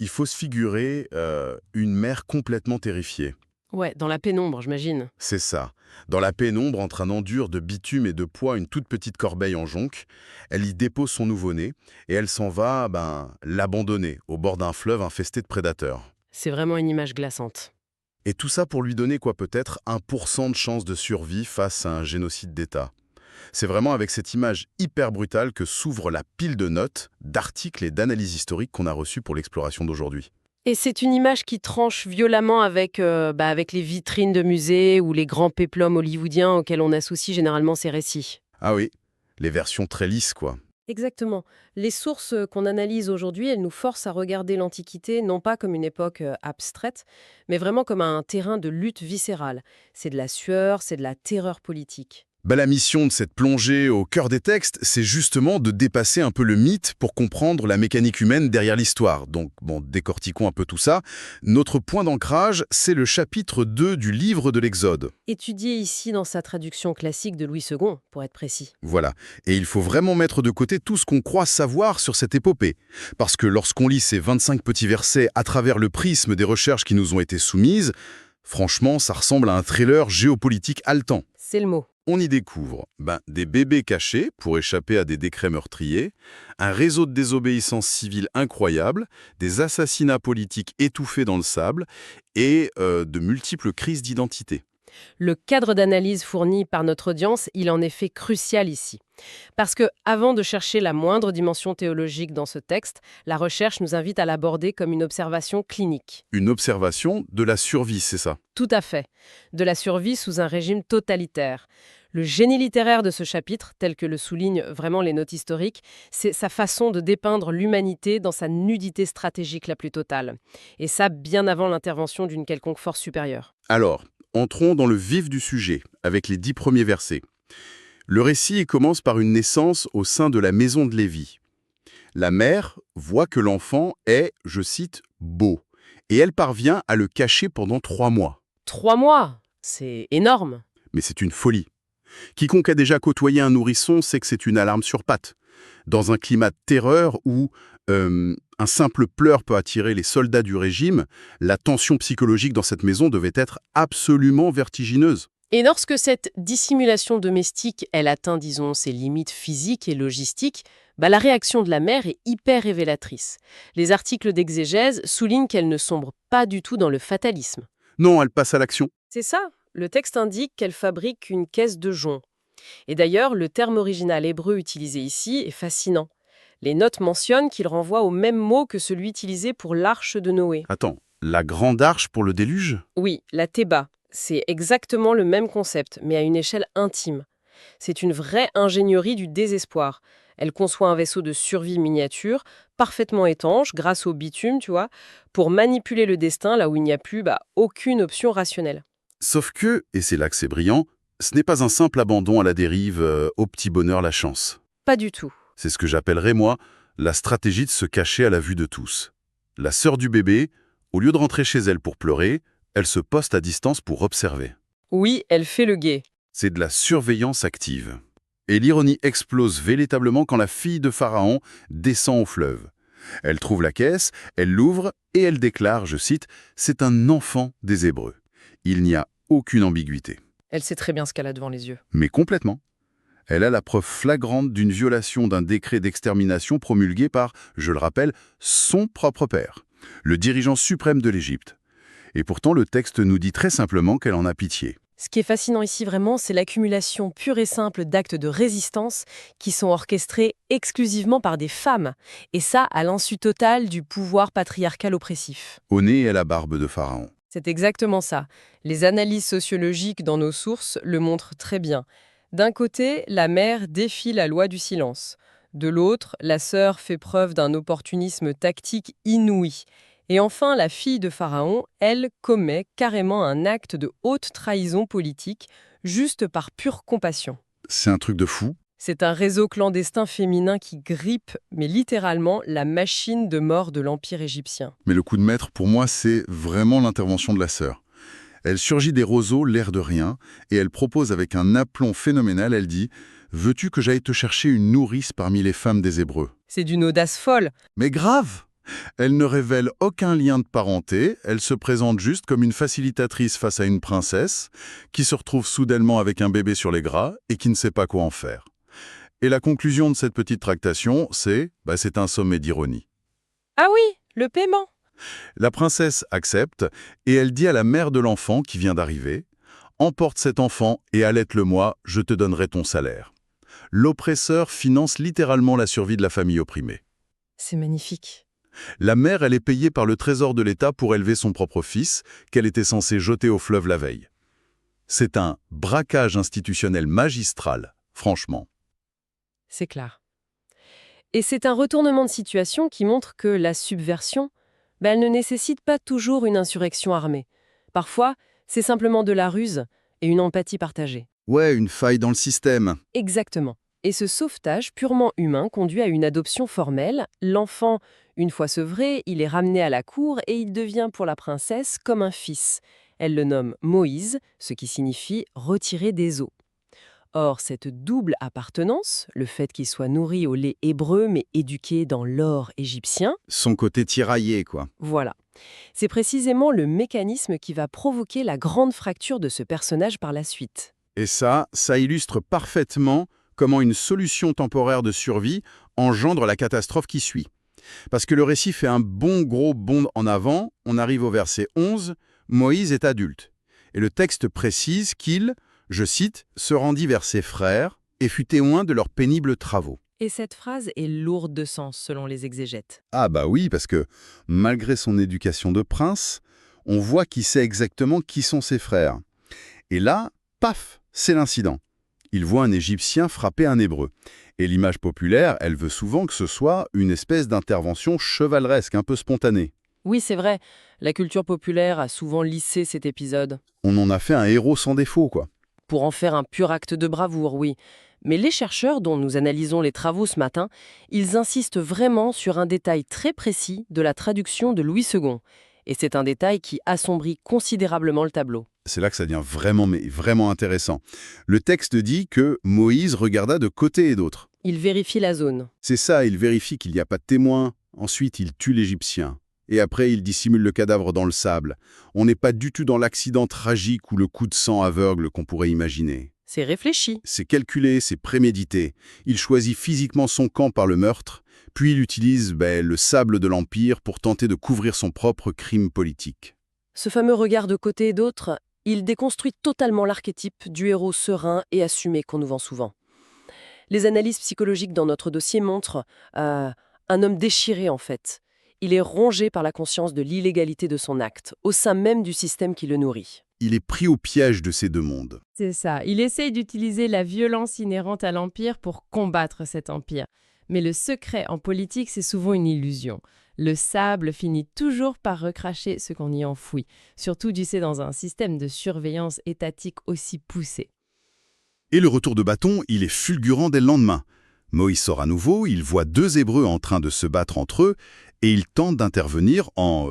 il faut se figurer une mère complètement terrifiée. Ouais, dans la pénombre, j'imagine. C'est ça. Dans la pénombre, en train d'enduire de bitume et de poids une toute petite corbeille en jonc, elle y dépose son nouveau-né et elle s'en va l'abandonner au bord d'un fleuve infesté de prédateurs. C'est vraiment une image glaçante. Et tout ça pour lui donner peut-être 1% de chance de survie face à un génocide d'État. C'est vraiment avec cette image hyper brutale que s'ouvre la pile de notes, d'articles et d'analyses historiques qu'on a reçues pour l'exploration d'aujourd'hui. Et c'est une image qui tranche violemment avec les vitrines de musées ou les grands péplums hollywoodiens auxquels on associe généralement ces récits. Ah oui, les versions très lisses, quoi. Exactement. Les sources qu'on analyse aujourd'hui, elles nous forcent à regarder l'Antiquité non pas comme une époque abstraite, mais vraiment comme un terrain de lutte viscérale. C'est de la sueur, c'est de la terreur politique. La mission de cette plongée au cœur des textes, c'est justement de dépasser un peu le mythe pour comprendre la mécanique humaine derrière l'histoire. Donc, décortiquons un peu tout ça. Notre point d'ancrage, c'est le chapitre 2 du livre de l'Exode. Étudié ici dans sa traduction classique de Louis II, pour être précis. Voilà. Et il faut vraiment mettre de côté tout ce qu'on croit savoir sur cette épopée. Parce que lorsqu'on lit ces 25 petits versets à travers le prisme des recherches qui nous ont été soumises, franchement, ça ressemble à un thriller géopolitique haletant. C'est le mot. On y découvre des bébés cachés pour échapper à des décrets meurtriers, un réseau de désobéissance civile incroyable, des assassinats politiques étouffés dans le sable et de multiples crises d'identité. Le cadre d'analyse fourni par notre audience, il en est fait crucial ici. Parce que, avant de chercher la moindre dimension théologique dans ce texte, la recherche nous invite à l'aborder comme une observation clinique. Une observation de la survie, c'est ça? Tout à fait. De la survie sous un régime totalitaire. Le génie littéraire de ce chapitre, tel que le soulignent vraiment les notes historiques, c'est sa façon de dépeindre l'humanité dans sa nudité stratégique la plus totale. Et ça, bien avant l'intervention d'une quelconque force supérieure. Alors, entrons dans le vif du sujet, avec les 10 premiers versets. Le récit commence par une naissance au sein de la maison de Lévi. La mère voit que l'enfant est, je cite, « beau », et elle parvient à le cacher pendant 3 mois. 3 mois, c'est énorme. Mais c'est une folie. Quiconque a déjà côtoyé un nourrisson sait que c'est une alarme sur pattes. Dans un climat de terreur où un simple pleur peut attirer les soldats du régime, la tension psychologique dans cette maison devait être absolument vertigineuse. Et lorsque cette dissimulation domestique, elle atteint, disons, ses limites physiques et logistiques, la réaction de la mère est hyper révélatrice. Les articles d'exégèse soulignent qu'elle ne sombre pas du tout dans le fatalisme. Non, elle passe à l'action. C'est ça. Le texte indique qu'elle fabrique une caisse de jonc. Et d'ailleurs, le terme original hébreu utilisé ici est fascinant. Les notes mentionnent qu'il renvoie au même mot que celui utilisé pour l'arche de Noé. Attends, la grande arche pour le déluge? Oui, la Théba. C'est exactement le même concept, mais à une échelle intime. C'est une vraie ingénierie du désespoir. Elle conçoit un vaisseau de survie miniature, parfaitement étanche, grâce au bitume, tu vois, pour manipuler le destin là où il n'y a plus aucune option rationnelle. Sauf que, et c'est là que c'est brillant, ce n'est pas un simple abandon à la dérive, au petit bonheur la chance. Pas du tout. C'est ce que j'appellerais, moi, la stratégie de se cacher à la vue de tous. La sœur du bébé, au lieu de rentrer chez elle pour pleurer, elle se poste à distance pour observer. Oui, elle fait le guet. C'est de la surveillance active. Et l'ironie explose véritablement quand la fille de Pharaon descend au fleuve. Elle trouve la caisse, elle l'ouvre et elle déclare, je cite, « C'est un enfant des Hébreux ». Il n'y a aucune ambiguïté. Elle sait très bien ce qu'elle a devant les yeux. Mais complètement. Elle a la preuve flagrante d'une violation d'un décret d'extermination promulgué par, je le rappelle, son propre père, le dirigeant suprême de l'Égypte. Et pourtant, le texte nous dit très simplement qu'elle en a pitié. Ce qui est fascinant ici vraiment, c'est l'accumulation pure et simple d'actes de résistance qui sont orchestrés exclusivement par des femmes. Et ça, à l'insu totale du pouvoir patriarcal oppressif. Au nez et à la barbe de Pharaon. C'est exactement ça. Les analyses sociologiques dans nos sources le montrent très bien. D'un côté, la mère défie la loi du silence. De l'autre, la sœur fait preuve d'un opportunisme tactique inouï. Et enfin, la fille de Pharaon, elle, commet carrément un acte de haute trahison politique, juste par pure compassion. C'est un truc de fou. C'est un réseau clandestin féminin qui grippe, mais littéralement, la machine de mort de l'Empire égyptien. Mais le coup de maître, pour moi, c'est vraiment l'intervention de la sœur. Elle surgit des roseaux, l'air de rien, et elle propose avec un aplomb phénoménal, elle dit « Veux-tu que j'aille te chercher une nourrice parmi les femmes des Hébreux ?» C'est d'une audace folle. Mais grave! Elle ne révèle aucun lien de parenté, elle se présente juste comme une facilitatrice face à une princesse qui se retrouve soudainement avec un bébé sur les gras et qui ne sait pas quoi en faire. Et la conclusion de cette petite tractation, c'est un sommet d'ironie. Ah oui, le paiement. La princesse accepte et elle dit à la mère de l'enfant qui vient d'arriver « Emporte cet enfant et allaite-le-moi, je te donnerai ton salaire ». L'oppresseur finance littéralement la survie de la famille opprimée. C'est magnifique. La mère, elle est payée par le trésor de l'État pour élever son propre fils, qu'elle était censée jeter au fleuve la veille. C'est un braquage institutionnel magistral, franchement. C'est clair. Et c'est un retournement de situation qui montre que la subversion, elle ne nécessite pas toujours une insurrection armée. Parfois, c'est simplement de la ruse et une empathie partagée. Ouais, une faille dans le système. Exactement. Et ce sauvetage purement humain conduit à une adoption formelle. L'enfant, une fois sevré, il est ramené à la cour et il devient pour la princesse comme un fils. Elle le nomme Moïse, ce qui signifie « retirer des eaux ». Or, cette double appartenance, le fait qu'il soit nourri au lait hébreu mais éduqué dans l'or égyptien, Son côté tiraillé, quoi. voilà. C'est précisément le mécanisme qui va provoquer la grande fracture de ce personnage par la suite. Et ça illustre parfaitement comment une solution temporaire de survie engendre la catastrophe qui suit. Parce que le récit fait un bon gros bond en avant, on arrive au verset 11, Moïse est adulte. Et le texte précise qu'il, je cite, se rendit vers ses frères et fut témoin de leurs pénibles travaux. Et cette phrase est lourde de sens selon les exégètes. Ah bah oui, parce que malgré son éducation de prince, on voit qu'il sait exactement qui sont ses frères. Et là, paf, c'est l'incident. Il voit un Égyptien frapper un Hébreu. Et l'image populaire, elle veut souvent que ce soit une espèce d'intervention chevaleresque, un peu spontanée. Oui, c'est vrai, la culture populaire a souvent lissé cet épisode. On en a fait un héros sans défaut, quoi. Pour en faire un pur acte de bravoure, oui. Mais les chercheurs dont nous analysons les travaux ce matin, ils insistent vraiment sur un détail très précis de la traduction de Louis II. Et c'est un détail qui assombrit considérablement le tableau. C'est là que ça devient vraiment intéressant. Le texte dit que Moïse regarda de côté et d'autre. Il vérifie la zone. C'est ça, il vérifie qu'il n'y a pas de témoin. Ensuite, il tue l'Égyptien. Et après, il dissimule le cadavre dans le sable. On n'est pas du tout dans l'accident tragique ou le coup de sang aveugle qu'on pourrait imaginer. C'est réfléchi. C'est calculé, c'est prémédité. Il choisit physiquement son camp par le meurtre, puis il utilise le sable de l'Empire pour tenter de couvrir son propre crime politique. Ce fameux regard de côté et d'autre, il déconstruit totalement l'archétype du héros serein et assumé qu'on nous vend souvent. Les analyses psychologiques dans notre dossier montrent un homme déchiré en fait. Il est rongé par la conscience de l'illégalité de son acte, au sein même du système qui le nourrit. Il est pris au piège de ces deux mondes. C'est ça, il essaye d'utiliser la violence inhérente à l'Empire pour combattre cet empire. Mais le secret en politique, c'est souvent une illusion. Le sable finit toujours par recracher ce qu'on y enfouit, surtout dans un système de surveillance étatique aussi poussé. Et le retour de bâton, il est fulgurant dès le lendemain. Moïse sort à nouveau, il voit deux Hébreux en train de se battre entre eux, et il tente d'intervenir en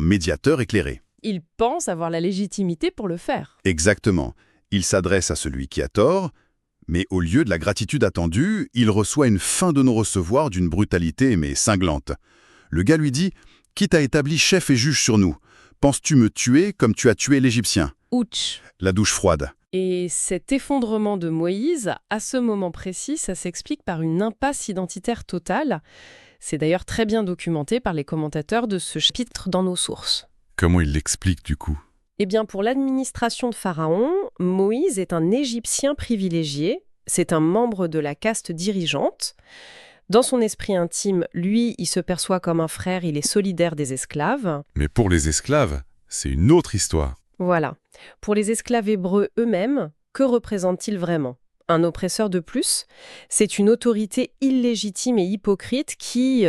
médiateur éclairé. Il pense avoir la légitimité pour le faire. Exactement. Il s'adresse à celui qui a tort, mais au lieu de la gratitude attendue, il reçoit une fin de non-recevoir d'une brutalité mais cinglante. Le gars lui dit « Qui t'a établi chef et juge sur nous? Penses-tu me tuer comme tu as tué l'Égyptien ?» Ouch! La douche froide. Et cet effondrement de Moïse, à ce moment précis, ça s'explique par une impasse identitaire totale. C'est d'ailleurs très bien documenté par les commentateurs de ce chapitre dans nos sources. Comment il l'explique du coup? Eh bien, pour l'administration de Pharaon, Moïse est un Égyptien privilégié. C'est un membre de la caste dirigeante. Dans son esprit intime, lui, il se perçoit comme un frère, il est solidaire des esclaves. Mais pour les esclaves, c'est une autre histoire. Voilà. Pour les esclaves hébreux eux-mêmes, que représentent-ils vraiment? Un oppresseur de plus? C'est une autorité illégitime et hypocrite qui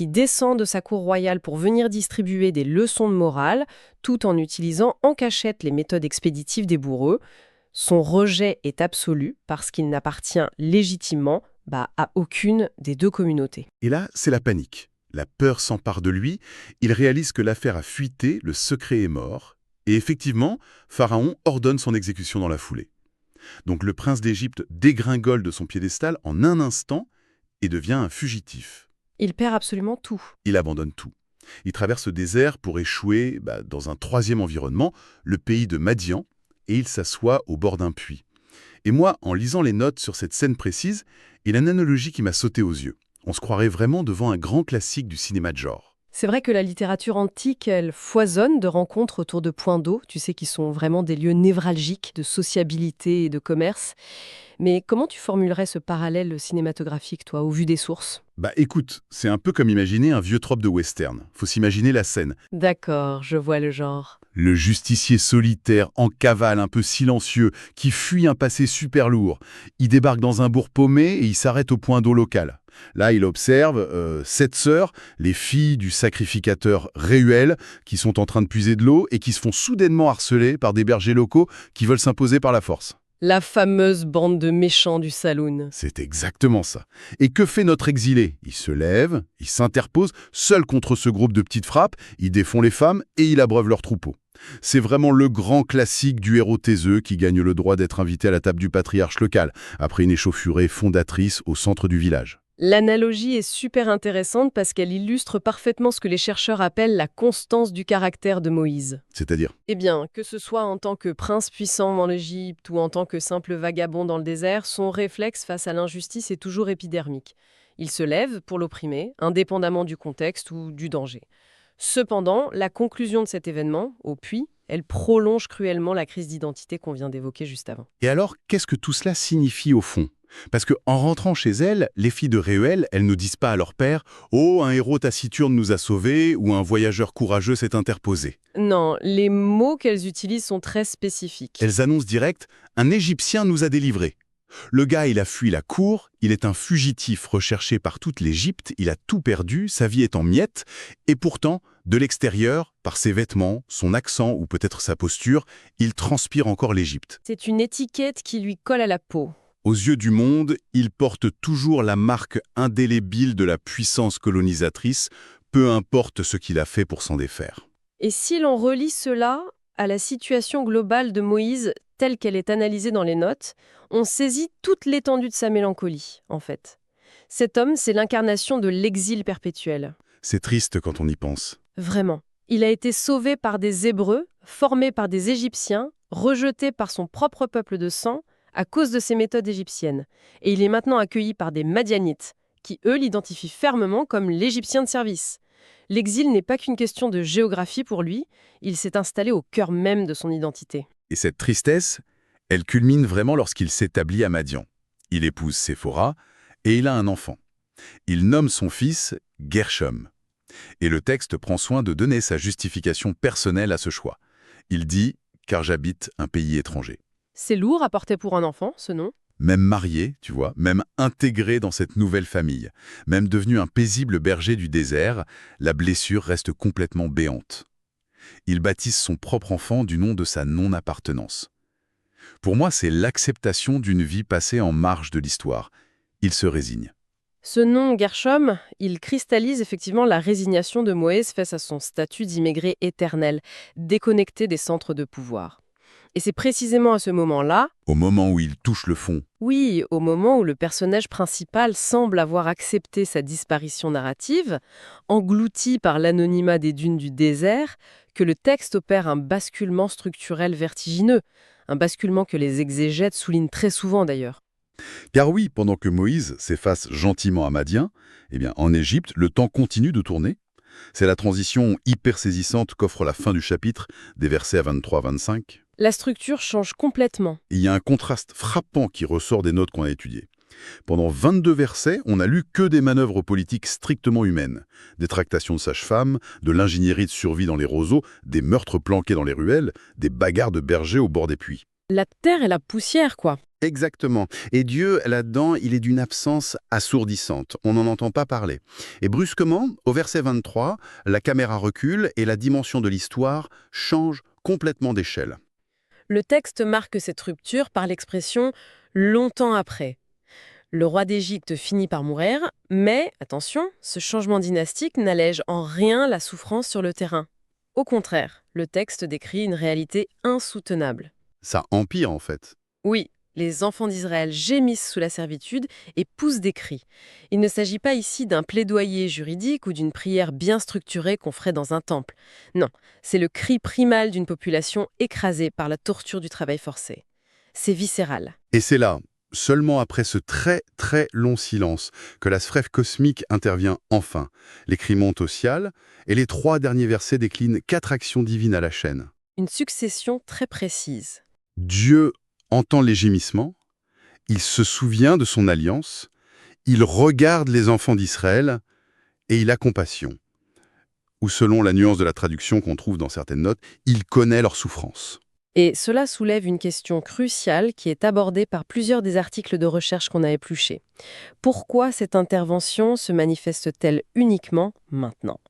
descend de sa cour royale pour venir distribuer des leçons de morale, tout en utilisant en cachette les méthodes expéditives des bourreaux. Son rejet est absolu parce qu'il n'appartient légitimement à aucune des deux communautés. Et là, c'est la panique. La peur s'empare de lui, il réalise que l'affaire a fuité, le secret est mort, et effectivement, Pharaon ordonne son exécution dans la foulée. Donc le prince d'Égypte dégringole de son piédestal en un instant et devient un fugitif. Il perd absolument tout. Il abandonne tout. Il traverse le désert pour échouer dans un troisième environnement, le pays de Madian, et il s'assoit au bord d'un puits. Et moi, en lisant les notes sur cette scène précise, il y a une analogie qui m'a sauté aux yeux. On se croirait vraiment devant un grand classique du cinéma de genre. C'est vrai que la littérature antique, elle foisonne de rencontres autour de points d'eau, tu sais, qui sont vraiment des lieux névralgiques de sociabilité et de commerce. Mais comment tu formulerais ce parallèle cinématographique, toi, au vu des sources? Écoute, c'est un peu comme imaginer un vieux trope de western. Faut s'imaginer la scène. D'accord, je vois le genre. Le justicier solitaire, en cavale, un peu silencieux, qui fuit un passé super lourd. Il débarque dans un bourg paumé et il s'arrête au point d'eau local. Là, il observe 7 sœurs, les filles du sacrificateur Réuel, qui sont en train de puiser de l'eau et qui se font soudainement harceler par des bergers locaux qui veulent s'imposer par la force. La fameuse bande de méchants du saloon. C'est exactement ça. Et que fait notre exilé? Il se lève, il s'interpose, seul contre ce groupe de petites frappes, il défend les femmes et il abreuve leurs troupeaux. C'est vraiment le grand classique du héros taiseux qui gagne le droit d'être invité à la table du patriarche local, après une échauffourée fondatrice au centre du village. L'analogie est super intéressante parce qu'elle illustre parfaitement ce que les chercheurs appellent la constance du caractère de Moïse. C'est-à-dire, Eh bien, que ce soit en tant que prince puissant en Égypte ou en tant que simple vagabond dans le désert, son réflexe face à l'injustice est toujours épidermique. Il se lève pour l'opprimer, indépendamment du contexte ou du danger. Cependant, la conclusion de cet événement, au puits, elle prolonge cruellement la crise d'identité qu'on vient d'évoquer juste avant. et alors, qu'est-ce que tout cela signifie au fond? Parce que en rentrant chez elles, les filles de Réuel, elles ne disent pas à leur père « Oh, un héros taciturne nous a sauvés » ou « Un voyageur courageux s'est interposé ». Non, les mots qu'elles utilisent sont très spécifiques. Elles annoncent direct « Un Égyptien nous a délivrés ». Le gars, il a fui la cour, il est un fugitif recherché par toute l'Égypte, il a tout perdu, sa vie est en miettes, et pourtant, de l'extérieur, par ses vêtements, son accent ou peut-être sa posture, il transpire encore l'Égypte. C'est une étiquette qui lui colle à la peau. Aux yeux du monde, il porte toujours la marque indélébile de la puissance colonisatrice, peu importe ce qu'il a fait pour s'en défaire. Et si l'on relie cela à la situation globale de Moïse telle qu'elle est analysée dans les notes, on saisit toute l'étendue de sa mélancolie, en fait. Cet homme, c'est l'incarnation de l'exil perpétuel. C'est triste quand on y pense. Vraiment. Il a été sauvé par des Hébreux, formé par des Égyptiens, rejeté par son propre peuple de sang, à cause de ses méthodes égyptiennes. Et il est maintenant accueilli par des Madianites, qui, eux, l'identifient fermement comme l'Égyptien de service. L'exil n'est pas qu'une question de géographie pour lui, il s'est installé au cœur même de son identité. Et cette tristesse, elle culmine vraiment lorsqu'il s'établit à Madian. Il épouse Séphora et il a un enfant. Il nomme son fils Gershom. Et le texte prend soin de donner sa justification personnelle à ce choix. Il dit « car j'habite un pays étranger ». C'est lourd à porter pour un enfant, ce nom. Même marié, tu vois, même intégré dans cette nouvelle famille, même devenu un paisible berger du désert, la blessure reste complètement béante. Il baptise son propre enfant du nom de sa non-appartenance. Pour moi, c'est l'acceptation d'une vie passée en marge de l'histoire. Il se résigne. Ce nom, Gershom, il cristallise effectivement la résignation de Moïse face à son statut d'immigré éternel, déconnecté des centres de pouvoir. Et c'est précisément à ce moment-là, Au moment où il touche le fond, oui, au moment où le personnage principal semble avoir accepté sa disparition narrative, englouti par l'anonymat des dunes du désert, que le texte opère un basculement structurel vertigineux, un basculement que les exégètes soulignent très souvent d'ailleurs. car oui, pendant que Moïse s'efface gentiment à Madian, en Égypte, le temps continue de tourner. C'est la transition hyper saisissante qu'offre la fin du chapitre, des versets à 23-25. La structure change complètement. Il y a un contraste frappant qui ressort des notes qu'on a étudiées. Pendant 22 versets, on n'a lu que des manœuvres politiques strictement humaines. Des tractations de sages-femmes, de l'ingénierie de survie dans les roseaux, des meurtres planqués dans les ruelles, des bagarres de bergers au bord des puits. La terre et la poussière, quoi. Exactement. Et Dieu, là-dedans, il est d'une absence assourdissante. On n'en entend pas parler. Et brusquement, au verset 23, la caméra recule et la dimension de l'histoire change complètement d'échelle. Le texte marque cette rupture par l'expression « longtemps après ». Le roi d'Égypte finit par mourir, mais, attention, ce changement dynastique n'allège en rien la souffrance sur le terrain. Au contraire, le texte décrit une réalité insoutenable. Ça empire, en fait. Oui, Les enfants d'Israël gémissent sous la servitude et poussent des cris. Il ne s'agit pas ici d'un plaidoyer juridique ou d'une prière bien structurée qu'on ferait dans un temple. Non, c'est le cri primal d'une population écrasée par la torture du travail forcé. C'est viscéral. Et c'est là, seulement après ce très très long silence, que la sphère cosmique intervient enfin. Les cris montent au ciel, et les 3 derniers versets déclinent 4 actions divines à la chaîne. Une succession très précise. Dieu entend les gémissements, il se souvient de son alliance, il regarde les enfants d'Israël, et il a compassion. Ou selon la nuance de la traduction qu'on trouve dans certaines notes, il connaît leur souffrance. Et cela soulève une question cruciale qui est abordée par plusieurs des articles de recherche qu'on a épluchés. Pourquoi cette intervention se manifeste-t-elle uniquement maintenant ?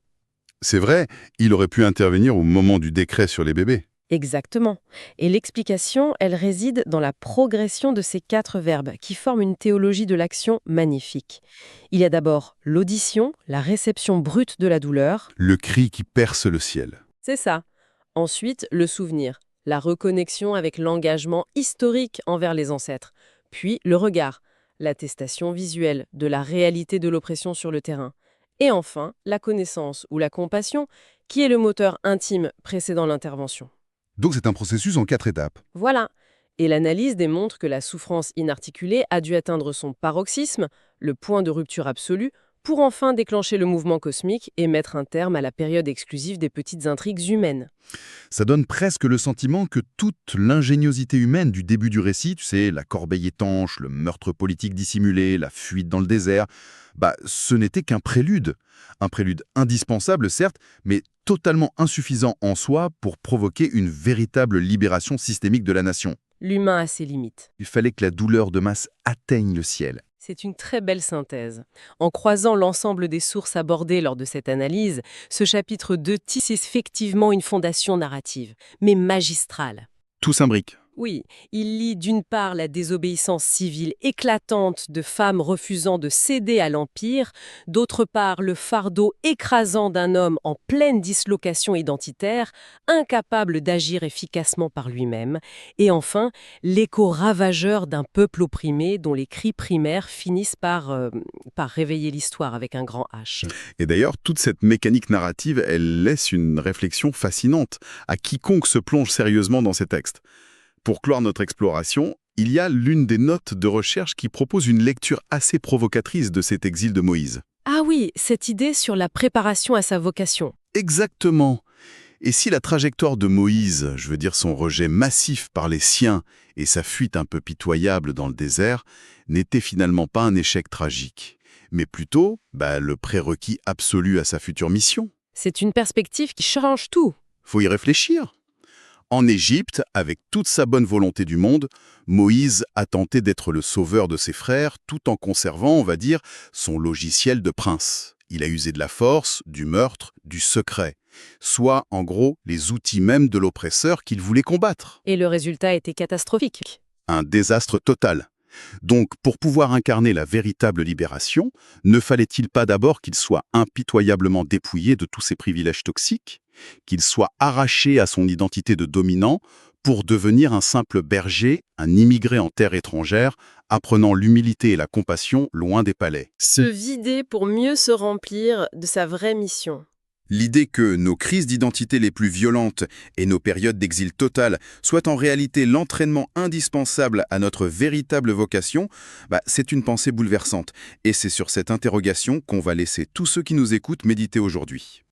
C'est vrai, il aurait pu intervenir au moment du décret sur les bébés. Exactement. Et l'explication, elle réside dans la progression de ces 4 verbes qui forment une théologie de l'action magnifique. Il y a d'abord l'audition, la réception brute de la douleur. Le cri qui perce le ciel. C'est ça. Ensuite, le souvenir, la reconnexion avec l'engagement historique envers les ancêtres. Puis le regard, l'attestation visuelle de la réalité de l'oppression sur le terrain. Et enfin, la connaissance ou la compassion, qui est le moteur intime précédant l'intervention. Donc c'est un processus en 4 étapes. Voilà. Et l'analyse démontre que la souffrance inarticulée a dû atteindre son paroxysme, le point de rupture absolu, pour enfin déclencher le mouvement cosmique et mettre un terme à la période exclusive des petites intrigues humaines. Ça donne presque le sentiment que toute l'ingéniosité humaine du début du récit, tu sais, la corbeille étanche, le meurtre politique dissimulé, la fuite dans le désert, ce n'était qu'un prélude. Un prélude indispensable, certes, mais totalement insuffisant en soi pour provoquer une véritable libération systémique de la nation. L'humain a ses limites. Il fallait que la douleur de masse atteigne le ciel. C'est une très belle synthèse. En croisant l'ensemble des sources abordées lors de cette analyse, ce chapitre 2 tisse effectivement une fondation narrative, mais magistrale. Tout s'imbrique. Oui, il lie d'une part la désobéissance civile éclatante de femmes refusant de céder à l'Empire, d'autre part le fardeau écrasant d'un homme en pleine dislocation identitaire, incapable d'agir efficacement par lui-même, et enfin l'écho ravageur d'un peuple opprimé dont les cris primaires finissent par réveiller l'histoire avec un grand H. Et d'ailleurs, toute cette mécanique narrative, elle laisse une réflexion fascinante à quiconque se plonge sérieusement dans ces textes. Pour clore notre exploration, il y a l'une des notes de recherche qui propose une lecture assez provocatrice de cet exil de Moïse. Ah oui, cette idée sur la préparation à sa vocation. Exactement. Et si la trajectoire de Moïse, je veux dire son rejet massif par les siens et sa fuite un peu pitoyable dans le désert, n'était finalement pas un échec tragique, mais plutôt le prérequis absolu à sa future mission. C'est une perspective qui change tout. Faut y réfléchir. En Égypte, avec toute sa bonne volonté du monde, Moïse a tenté d'être le sauveur de ses frères tout en conservant, on va dire, son logiciel de prince. Il a usé de la force, du meurtre, du secret, soit, en gros, les outils même de l'oppresseur qu'il voulait combattre. Et le résultat était catastrophique. Un désastre total. Donc, pour pouvoir incarner la véritable libération, ne fallait-il pas d'abord qu'il soit impitoyablement dépouillé de tous ses privilèges toxiques, qu'il soit arraché à son identité de dominant pour devenir un simple berger, un immigré en terre étrangère, apprenant l'humilité et la compassion loin des palais. Se vider pour mieux se remplir de sa vraie mission. L'idée que nos crises d'identité les plus violentes et nos périodes d'exil total soient en réalité l'entraînement indispensable à notre véritable vocation, c'est une pensée bouleversante. Et c'est sur cette interrogation qu'on va laisser tous ceux qui nous écoutent méditer aujourd'hui.